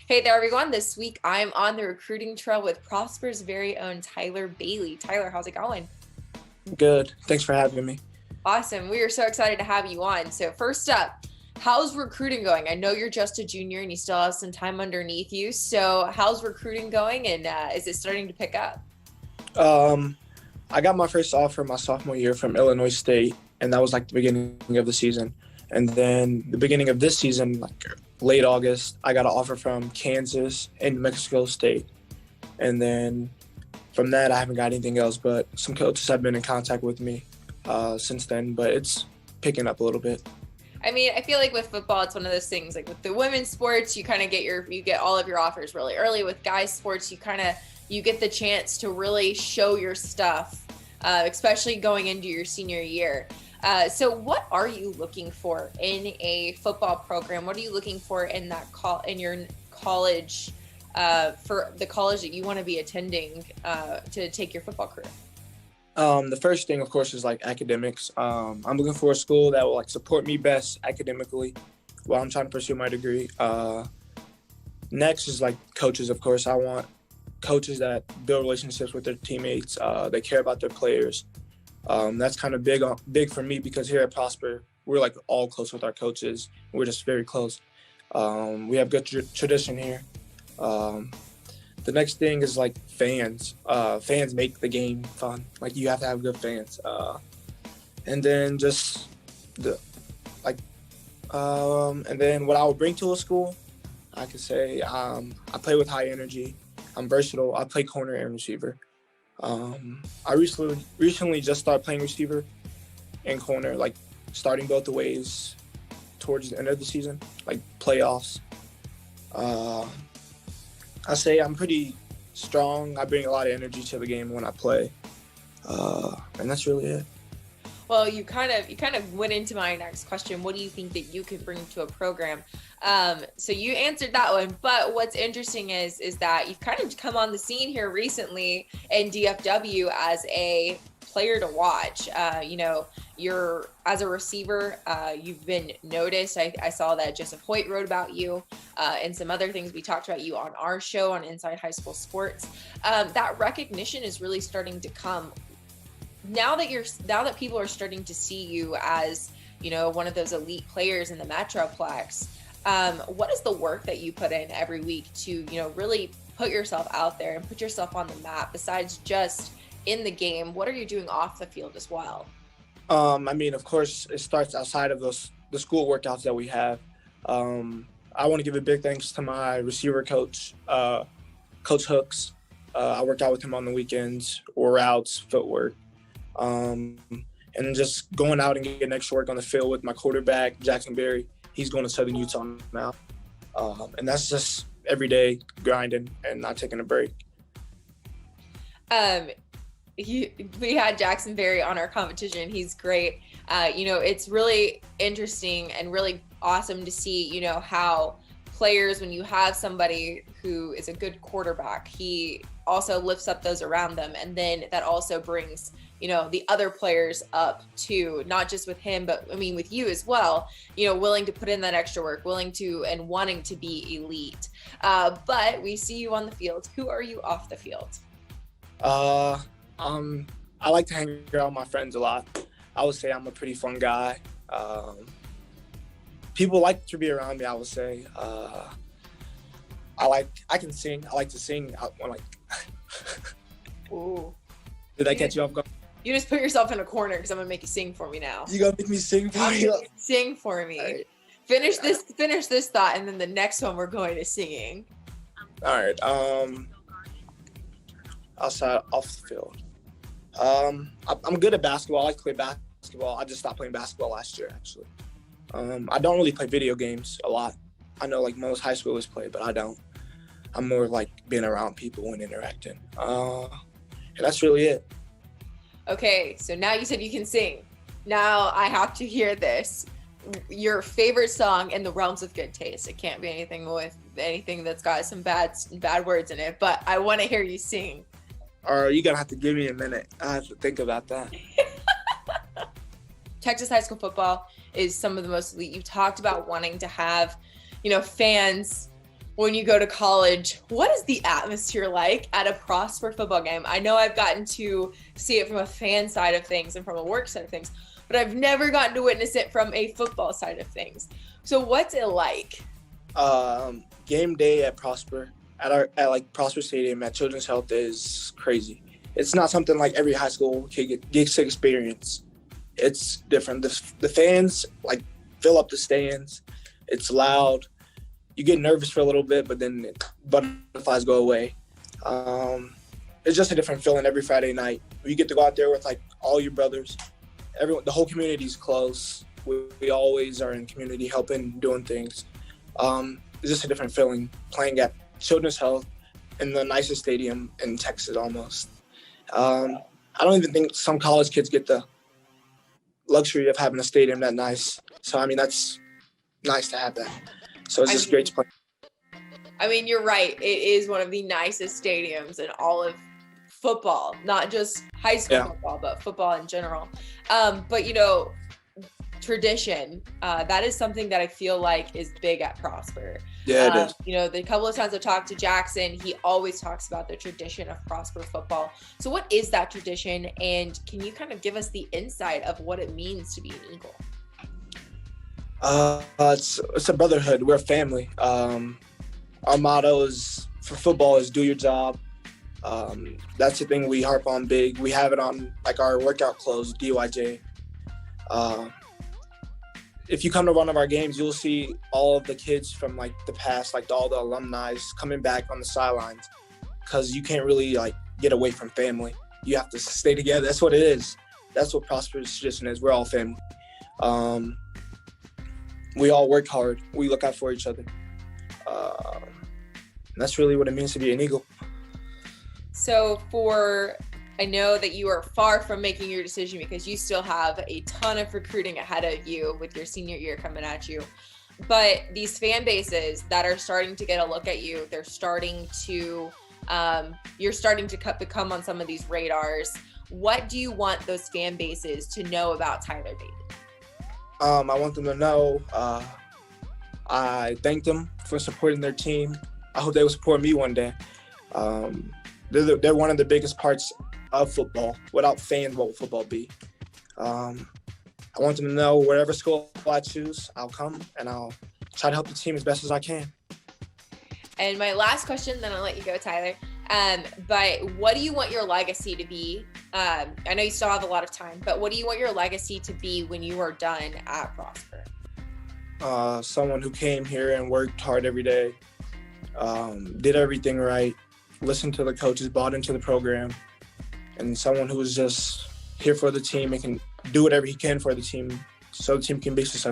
Hey there, everyone. This week I'm on the recruiting trail with Prosper's very own Tyler Bailey. Tyler, how's it going? Good. Thanks for having me. Awesome. We are so excited to have you on. So, first up, how's recruiting going? I know you're just a junior and you still have some time underneath you. So, how's recruiting going and is it starting to pick up? I got my first offer my sophomore year from Illinois State, and that was like the beginning of the season. And then the beginning of this season, like late August, I got an offer from Kansas and New Mexico State. And then from that, I haven't got anything else, but some coaches have been in contact with me since then, but it's picking up a little bit. I mean, I feel like with football, it's one of those things. Like with the women's sports, you kind of get all of your offers really early. With guys' sports, you get the chance to really show your stuff, especially going into your senior year. So, what are you looking for in a football program? What are you looking for in your college, for the college that you want to be attending to take your football career? The first thing, of course, is like academics. I'm looking for a school that will like support me best academically while I'm trying to pursue my degree. Next is like coaches, of course. I want coaches that build relationships with their teammates. They care about their players. That's kind of big for me because here at Prosper, we're like all close with our coaches. We're just very close. We have good tradition here. The next thing is like fans. Fans make the game fun. Like you have to have good fans. And then just and then what I would bring to a school, I could say I play with high energy. I'm versatile. I play corner and receiver. I recently just started playing receiver and corner, like starting both the ways towards the end of the season, like playoffs. I say I'm pretty strong. I bring a lot of energy to the game when I play, and that's really it. Well, you kind of went into my next question. What do you think that you could bring to a program? So you answered that one, but what's interesting is that you've kind of come on the scene here recently in DFW as a player to watch. You're as a receiver, you've been noticed. I saw that Joseph Hoyt wrote about you and some other things. We talked about you on our show on Inside High School Sports. That recognition is really starting to come. Now that people are starting to see you as, one of those elite players in the Metroplex, what is the work that you put in every week to, really put yourself out there and put yourself on the map besides just in the game? What are you doing off the field as well? Of course, it starts outside of the school workouts that we have. I want to give a big thanks to my receiver coach, Coach Hooks. I work out with him on the weekends, or routes, footwork. And just going out and getting extra work on the field with my quarterback, Jackson Berry. He's going to Southern Utah now. And that's just every day grinding and not taking a break. We had Jackson Berry on our competition. He's great. It's really interesting and really awesome to see, how players, when you have somebody who is a good quarterback, he also lifts up those around them. And then that also brings, the other players up too, not just with him, but with you as well, willing to put in that extra work, willing to and wanting to be elite. But we see you on the field. Who are you off the field? I like to hang around with my friends a lot. I would say I'm a pretty fun guy. People like to be around me, I would say. I can sing. I like to sing. Ooh. Did I catch you off guard? You just put yourself in a corner because I'm going to make you sing for me now. You gonna make me sing for you? Sing for me. Right. Finish this thought, and then the next one we're going to singing. All right. Outside, off the field. I'm good at basketball. I like to play basketball. I just stopped playing basketball last year, actually. I don't really play video games a lot. I know like most high schoolers play, but I don't. I'm more like being around people and interacting. And that's really it. Okay, so now you said you can sing. Now I have to hear this. Your favorite song in the realms of good taste. It can't be anything that's got some bad words in it, but I want to hear you sing. Or you're going to have to give me a minute. I have to think about that. Texas high school football is some of the most elite. You talked about wanting to have, fans when you go to college, what is the atmosphere like at a Prosper football game? I know I've gotten to see it from a fan side of things and from a work side of things, but I've never gotten to witness it from a football side of things. So what's it like? Game day at Prosper, at like Prosper Stadium at Children's Health is crazy. It's not something like every high school kid gets to experience. It's different. The fans like fill up the stands. It's loud. You get nervous for a little bit, but then butterflies go away. It's just a different feeling every Friday night. You get to go out there with like all your brothers. Everyone, the whole community's close. We always are in community helping, doing things. It's just a different feeling playing at Children's Health in the nicest stadium in Texas almost. I don't even think some college kids get the luxury of having a stadium that nice. So, I mean, that's nice to have that. So it's just great to play. I mean, you're right. It is one of the nicest stadiums in all of football, not just high school football, but football in general. But, you know, tradition, that is something that I feel like is big at Prosper. Yeah, it is. You know, the couple of times I've talked to Jackson, he always talks about the tradition of Prosper football. So what is that tradition? And can you kind of give us the insight of what it means to be an Eagle? It's a brotherhood. We're a family. Our motto is for football is do your job. That's the thing we harp on big. We have it on like our workout clothes, DYJ. If you come to one of our games, you'll see all of the kids from like the past, like all the alumni coming back on the sidelines, because you can't really like get away from family. You have to stay together. That's what it is. That's what Prosper's tradition is. We're all family. We all work hard. We look out for each other. That's really what it means to be an Eagle. So I know that you are far from making your decision because you still have a ton of recruiting ahead of you with your senior year coming at you. But these fan bases that are starting to get a look at you, they're starting to, you're starting to become on some of these radars. What do you want those fan bases to know about Tyler Bailey? I want them to know I thank them for supporting their team. I hope they will support me one day. They're one of the biggest parts of football. Without fans, what would football be? I want them to know whatever school I choose, I'll come and I'll try to help the team as best as I can. And my last question, then I'll let you go, Tyler. But what do you want your legacy to be? I know you still have a lot of time, but what do you want your legacy to be when you are done at Prosper? Someone who came here and worked hard every day, did everything right, listened to the coaches, bought into the program, and someone who was just here for the team and can do whatever he can for the team so the team can be successful.